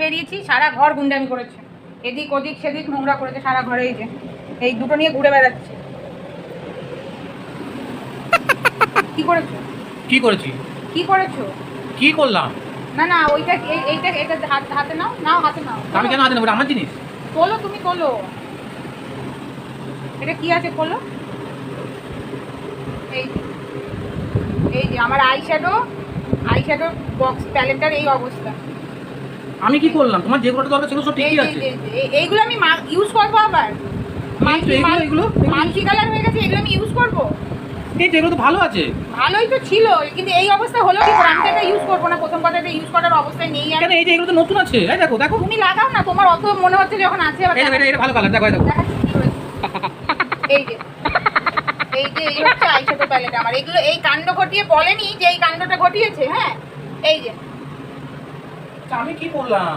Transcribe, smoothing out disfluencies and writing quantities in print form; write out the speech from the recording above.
বেরিয়েছি, সারা ঘর গুন্ডামি করেছে, এদিক ওদিক সেদিক নোংরা করেছে সারা ঘরে। এই যে এই দুটো নিয়ে ঘুরে বেড়াচ্ছে। কি করেছো? কি করেছি? কি করেছো? কি করলাম? না না, ওইটা এইটা এটা হাতে নাও, নাও হাতে নাও। আমি কেন হাতে নেবো? ওটা আমার জিনিস। তোলো, তুমি তোলো। এটা কি আছে খোলো। এই যে, এই যে আমার আইশ্যাডো বক্স প্যালেটটার এই অবস্থা। আমি কি করলাম? তোমার যেগুলো দরকার সেগুলো সব ঠিকই আছে। এইগুলো আমি ইউজ করবো আবার? এগুলো মাল্টি কালার হয়ে গেছে, এগুলো আমি ইউজ করবো? এই তো, এগুলো তো ভালো আছে। ভালোই তো ছিল, কিন্তু এই অবস্থা হলো কি করে? আমি তো এটা ইউজ করবো না, প্রথম কথা এটা ইউজ করার অবস্থায় নেই। আর কেন? এই যে এগুলো তো নতুন আছে। এই দেখো দেখো। তুমি লাগাও না, তোমার অত মনে হচ্ছে যখন আছে। আবার এটা ভালো কালার। দেখো দেখো। দেখাচ্ছি কি হয়েছে। এই যে এই হচ্ছে আইশ্যাডো প্যালেট আমার। এগুলো এই কাণ্ড ঘটিয়ে বলেনি যে এই কাণ্ডটা ঘটিয়েছে। হ্যাঁ, এই যে আমি কি করলাম?